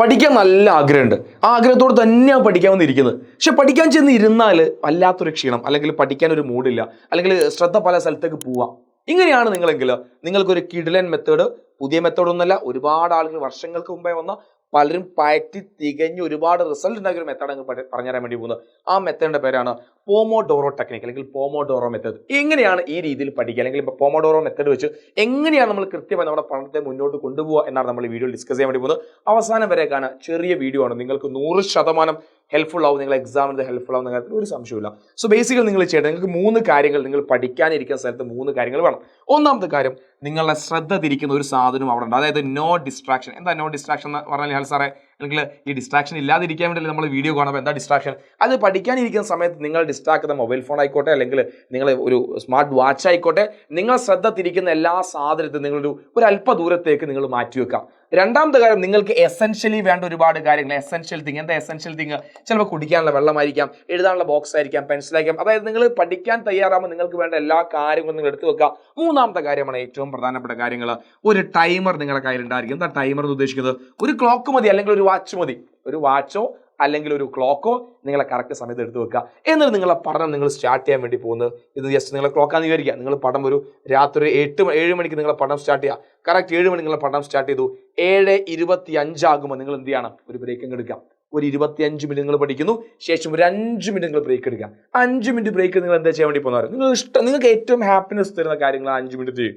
പഠിക്കാൻ നല്ല ആഗ്രഹമുണ്ട്. ആ ആഗ്രഹത്തോട് തന്നെയാണ് പഠിക്കാൻ വന്നിരിക്കുന്നത്. പക്ഷെ പഠിക്കാൻ ചെന്ന് ഇരുന്നാൽ വല്ലാത്തൊരു ക്ഷീണം, അല്ലെങ്കിൽ പഠിക്കാനൊരു മൂഡില്ല, അല്ലെങ്കിൽ ശ്രദ്ധ പല സ്ഥലത്തേക്ക് പോവാം. ഇങ്ങനെയാണ് നിങ്ങളെങ്കിൽ നിങ്ങൾക്കൊരു കിടിലൻ മെത്തേഡ്, പുതിയ മെത്തേഡൊന്നുമല്ല, ഒരുപാട് ആളുകൾ വർഷങ്ങൾക്ക് മുമ്പേ വന്ന പലരും പയറ്റി തികഞ്ഞ് ഒരുപാട് റിസൾട്ട് ഉണ്ടാക്കിയ ഒരു മെത്തേഡ് അങ്ങ് പറഞ്ഞുതരാൻ വേണ്ടി പോകുന്നത്. ആ മെത്തേഡിന്റെ പേരാണ് പോമോഡോറോ ടെക്നിക്, അല്ലെങ്കിൽ പോമോഡോറോ മെത്തേഡ്. എങ്ങനെയാണ് ഈ രീതിയിൽ പഠിക്കുക, അല്ലെങ്കിൽ പോമോഡോറോ മെത്തേഡ് വെച്ച് എങ്ങനെയാണ് നമ്മൾ കൃത്യമായി നമ്മുടെ പഠനത്തെ മുന്നോട്ട് കൊണ്ടുപോകുക എന്നാണ് നമ്മൾ ഈ വീഡിയോയിൽ ഡിസ്കസ് ചെയ്യാൻ വേണ്ടി പോകുന്നത്. അവസാനം വരെ കാണാൻ ചെറിയ വീഡിയോ ആണ്, നിങ്ങൾക്ക് 100% ഹെൽപ്ഫുൾ ആവും, നിങ്ങൾ എക്സാമിന് ഹെൽപ്ഫുൾ ആവുന്ന കാര്യത്തിൽ ഒരു സംശയമില്ല. സോ ബേസിക്കലി നിങ്ങൾ ചെയ്യേണ്ടത്, നിങ്ങൾക്ക് 3 കാര്യങ്ങൾ, നിങ്ങൾ പഠിക്കാനിരിക്കുന്ന സ്ഥലത്ത് 3 കാര്യങ്ങൾ വേണം. ഒന്നാമത്തെ കാര്യം, നിങ്ങളുടെ ശ്രദ്ധ തിരിക്കുന്ന ഒരു സാധനം അവിടെ ഉണ്ട്, അതായത് നോ ഡിസ്ട്രാക്ഷൻ. എന്താ നോ ഡിസ്ട്രാക്ഷൻ എന്ന് പറഞ്ഞാൽ ഹാൽ സാറേ, അല്ലെങ്കിൽ ഈ ഡിസ്ട്രാക്ഷൻ ഇല്ലാതിരിക്കാൻ വേണ്ടി നമ്മൾ വീഡിയോ കാണുമ്പോൾ എന്താ ഡിസ്ട്രാക്ഷൻ? അത് പഠിക്കാനിരിക്കുന്ന സമയത്ത് നിങ്ങൾ ഡിസ്ട്രാക്ട് ചെയ്യുന്ന മൊബൈൽ ഫോൺ ആയിക്കോട്ടെ, അല്ലെങ്കിൽ നിങ്ങൾ ഒരു സ്മാർട്ട് വാച്ച് ആയിക്കോട്ടെ, നിങ്ങൾ ശ്രദ്ധ തിരിക്കുന്ന എല്ലാ സാധനത്തും നിങ്ങളൊരു അല്പ ദൂരത്തേക്ക് നിങ്ങൾ മാറ്റി വെക്കാം. രണ്ടാമത്തെ കാര്യം, നിങ്ങൾക്ക് എസെൻഷ്യലി വേണ്ട ഒരുപാട് കാര്യങ്ങൾ, എസെൻഷ്യൽ തിങ്. എന്താ എസെൻഷ്യൽ തിങ്? ചിലപ്പോൾ കുടിക്കാനുള്ള വെള്ളമായിരിക്കാം, എഴുതാനുള്ള ബോക്സ് ആയിരിക്കാം, പെൻസിലായിരിക്കാം. അതായത് നിങ്ങൾ പഠിക്കാൻ തയ്യാറാകുമ്പോൾ നിങ്ങൾക്ക് വേണ്ട എല്ലാ കാര്യങ്ങളും നിങ്ങൾ എടുത്തു വെക്കുക. മൂന്നാമത്തെ കാര്യമാണ് ഏറ്റവും പ്രധാനപ്പെട്ട കാര്യങ്ങൾ, ഒരു ടൈമർ നിങ്ങളുടെ കയ്യിൽ ഉണ്ടായിരിക്കും. എന്താ ടൈമർ എന്ന് ഉദ്ദേശിക്കുന്നത്? ഒരു ക്ലോക്ക് മതി, അല്ലെങ്കിൽ ഒരു വാച്ച് മതി. ഒരു വാച്ചോ അല്ലെങ്കിൽ ഒരു ക്ലോക്കോ നിങ്ങളെ കറക്റ്റ് സമയത്ത് എടുത്ത് വെക്കുക. എന്നിട്ട് നിങ്ങളെ പഠനം നിങ്ങൾ സ്റ്റാർട്ട് ചെയ്യാൻ വേണ്ടി പോകുന്നത്, ഇത് ജസ്റ്റ് നിങ്ങളെ ക്ലോക്കാന്ന് വിചാരിക്കുക. നിങ്ങൾ പഠനം ഒരു രാത്രി 7 മണിക്ക് നിങ്ങളെ പഠനം സ്റ്റാർട്ട് ചെയ്യുക. കറക്റ്റ് 7 മണി നിങ്ങളെ പഠനം സ്റ്റാർട്ട് ചെയ്തു. 7:25 ആകുമ്പോൾ നിങ്ങൾ എന്ത് ചെയ്യണം? ഒരു ബ്രേക്കിംഗ് എടുക്കാം. ഒരു 25 മിനിറ്റ് നിങ്ങൾ പഠിക്കുന്നു, ശേഷം ഒരു 5 മിനിറ്റ് നിങ്ങൾ ബ്രേക്ക് എടുക്കുക. 5 മിനിറ്റ് ബ്രേക്ക് നിങ്ങൾ എന്താ ചെയ്യാൻ വേണ്ടി പോകുന്നത്? നിങ്ങൾക്ക് ഏറ്റവും ഹാപ്പിനെസ് തരുന്ന കാര്യങ്ങൾ 5 മിനിറ്റ്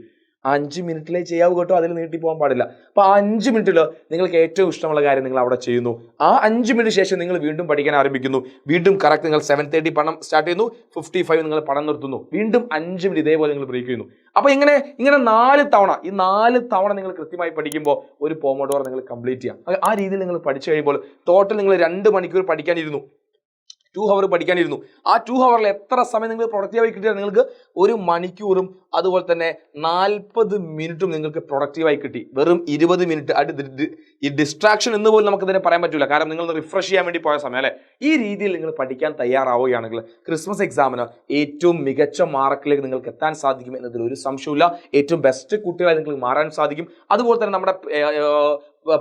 5 മിനിറ്റിലേ ചെയ്യാവൂ കേട്ടോ, അതിൽ നീട്ടി പോകാൻ പാടില്ല. അപ്പോൾ ആ 5 മിനിറ്റിൽ നിങ്ങൾക്ക് ഏറ്റവും ഇഷ്ടമുള്ള കാര്യം നിങ്ങൾ അവിടെ ചെയ്യുന്നു. ആ 5 മിനിറ്റ് ശേഷം നിങ്ങൾ വീണ്ടും പഠിക്കാൻ ആരംഭിക്കുന്നു. വീണ്ടും കറക്റ്റ് നിങ്ങൾ 7:30 പഠനം സ്റ്റാർട്ട് ചെയ്യുന്നു, 55 നിങ്ങൾ പഠനം നിർത്തുന്നു, വീണ്ടും 5 മിനിറ്റ് ഇതേപോലെ നിങ്ങൾ ബ്രേക്ക് ചെയ്യുന്നു. അപ്പോൾ ഇങ്ങനെ 4 തവണ, ഈ 4 തവണ നിങ്ങൾ കൃത്യമായി പഠിക്കുമ്പോൾ ഒരു പോമോഡോർ നിങ്ങൾ കംപ്ലീറ്റ് ചെയ്യാം. ആ രീതിയിൽ നിങ്ങൾ പഠിച്ചു കഴിയുമ്പോൾ ടോട്ടൽ നിങ്ങൾ 2 മണിക്കൂർ പഠിക്കാനിരുന്നു, 2 അവർ പഠിക്കാനിരുന്നു. ആ 2 അവറിൽ എത്ര സമയം നിങ്ങൾ പ്രൊഡക്റ്റീവായി കിട്ടിയാൽ? നിങ്ങൾക്ക് 1 മണിക്കൂറും അതുപോലെ തന്നെ 40 മിനിറ്റും നിങ്ങൾക്ക് പ്രൊഡക്റ്റീവായി കിട്ടി. വെറും 20 മിനിറ്റ് ഈ ഡിസ്ട്രാക്ഷൻ എന്ന് പോലും നമുക്ക് ഇതിനെ പറയാൻ പറ്റില്ല, കാരണം നിങ്ങൾ റിഫ്രഷ് ചെയ്യാൻ വേണ്ടി പോയ സമയം അല്ലേ. ഈ രീതിയിൽ നിങ്ങൾ പഠിക്കാൻ തയ്യാറാവുകയാണെങ്കിൽ ക്രിസ്മസ് എക്സാമിന് ഏറ്റവും മികച്ച മാർക്കിലേക്ക് നിങ്ങൾക്ക് എത്താൻ സാധിക്കും എന്നതിൽ ഒരു സംശയമില്ല. ഏറ്റവും ബെസ്റ്റ് കുട്ടികളായി നിങ്ങൾക്ക് മാറാൻ സാധിക്കും. അതുപോലെ തന്നെ നമ്മുടെ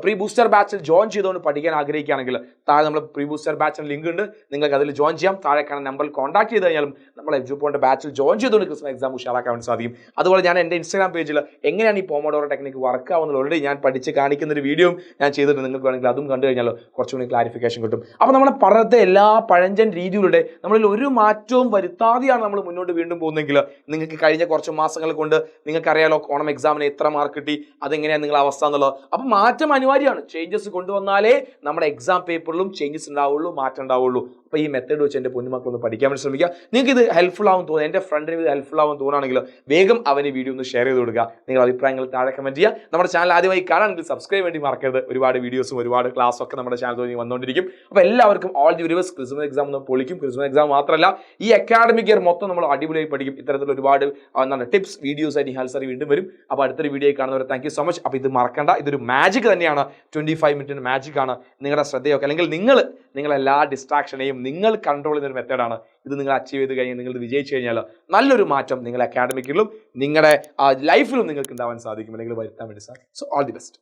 പ്രീ ബൂസ്റ്റർ ബാച്ചിൽ ജോയിൻ ചെയ്തുകൊണ്ട് പഠിക്കാൻ ആഗ്രഹിക്കുകയാണെങ്കിൽ താഴെ നമ്മൾ പ്രീ ബൂസ്റ്റർ ബാച്ചിന് ലിങ്ക് ഉണ്ട്, നിങ്ങൾക്ക് അതിൽ ജോയിൻ ചെയ്യാം. താഴെ കാണുന്ന നമ്പറിൽ കോൺടാക്ട് ചെയ്ത് കഴിഞ്ഞാലും നമ്മൾ എഡ്യൂപോയിന്റ് ബാച്ചിൽ ജോയിൻ ചെയ്തുകൊണ്ട് ക്രിസ്മസ് എക്സാം ഉഷാറാക്കാൻ വേണ്ടി സാധിക്കും. അതുപോലെ ഞാൻ എൻ്റെ ഇൻസ്റ്റാഗ്രാം പേജിൽ എങ്ങനെയാണ് ഈ പോമോഡോറോ ടെക്നിക്ക് വർക്ക് ആവുന്നത് ഓൾറെഡി ഞാൻ പഠിച്ച് കാണിക്കുന്ന ഒരു വീഡിയോയും ഞാൻ ചെയ്തിട്ടുണ്ട്. നിങ്ങൾക്ക് വേണമെങ്കിൽ അതും കണ്ടു കഴിഞ്ഞാൽ കുറച്ചുകൂടി ക്ലാരിഫിക്കേഷൻ കിട്ടും. അപ്പോൾ നമ്മുടെ പഠനത്തെ എല്ലാ പഴഞ്ചൻ രീതിയിലൂടെ നമ്മളിൽ ഒരു മാറ്റവും വരുത്താതെയാണ് നമ്മൾ മുന്നോട്ട് വീണ്ടും പോകുന്നതെങ്കിൽ നിങ്ങൾക്ക് കഴിഞ്ഞ കുറച്ച് മാസങ്ങൾ കൊണ്ട് നിങ്ങൾക്കറിയാലോ ഓണം എക്സാമിന് എത്ര മാർക്ക് കിട്ടി, അതെങ്ങനെയാണ് നിങ്ങളുടെ അവസ്ഥ എന്നുള്ളത്. അപ്പോൾ മാറ്റം അനിവാര്യമാണ്. ചേഞ്ചസ് കൊണ്ടുവന്നാലേ നമ്മുടെ എക്സാം പേപ്പറിലും ചേഞ്ചസ് ഉണ്ടാവുള്ളൂ, മാറ്റം ഉണ്ടാവുള്ളൂ. അപ്പോൾ ഈ മെത്തേഡ് വെച്ച് എൻ്റെ പൊന്നുമക്കളൊന്ന് പഠിക്കാൻ വേണ്ടി ശ്രമിക്കുക. നിങ്ങൾക്ക് ഇത് ഹെൽപ്ഫുൾ ആവും തോന്നുന്നു, എൻ്റെ ഫ്രണ്ടിന് ഇത് ഹെൽപ്ഫുൾ ആവും തോന്നുകയാണെങ്കിൽ വേഗം അവന് വീഡിയോ ഒന്ന് ഷെയർ ചെയ്ത് കൊടുക്കുക. നിങ്ങളുടെ അഭിപ്രായങ്ങൾ താഴെ കമൻറ്റ് ചെയ്യുക. നമ്മുടെ ചാനൽ ആദ്യമായി കാണാനെങ്കിൽ സബ്സ്ക്രൈബ് വേണ്ടി മറക്കരുത്. ഒരുപാട് വീഡിയോസും ഒരുപാട് ക്ലാസ്സും ഒക്കെ നമ്മുടെ ചാനൽ തോന്നി വന്നുകൊണ്ടിരിക്കും. അപ്പോൾ എല്ലാവർക്കും all the very best. Christmas exam ഒന്ന് പൊളിക്കും. ക്രിസ്മസ് എക്സാം മാത്രമല്ല, ഈ അക്കാഡമിക് ഇയർ മൊത്തം നമ്മൾ അടിപൊളിയായി പഠിക്കും. ഇത്തരത്തിലുള്ള ഒരുപാട് ടിപ്സ് വീഡിയോസ് ആയിട്ട് ഹാൽ സാർ വീണ്ടും വരും. അപ്പോൾ അടുത്തൊരു വീഡിയോ കാണുന്നവരെ താങ്ക് യു സോ മച്ച്. അപ്പോൾ ഇത് മറക്കണ്ട, ഇതൊരു മാജിക് തന്നെയാണ്. 25 മിനിറ്റിന് മാജിക് ആണ്. നിങ്ങളുടെ ശ്രദ്ധയൊക്കെ, അല്ലെങ്കിൽ നിങ്ങളെല്ലാ ഡിസ്ട്രാക്ഷനെയും നിങ്ങൾ കൺട്രോൾ ചെയ്യുന്ന ഒരു മെത്തേഡാണ്. ഇത് നിങ്ങൾ അച്ചീവ് ചെയ്ത് കഴിഞ്ഞാൽ, നിങ്ങൾ വിജയിച്ചു കഴിഞ്ഞാൽ നല്ലൊരു മാറ്റം നിങ്ങളുടെ അക്കാഡമിക്കിലും നിങ്ങളുടെ ലൈഫിലും നിങ്ങൾക്ക് ഉണ്ടാവാൻ സാധിക്കും, അല്ലെങ്കിൽ വരുത്താൻ വേണ്ടി സാധിക്കും. So all the best.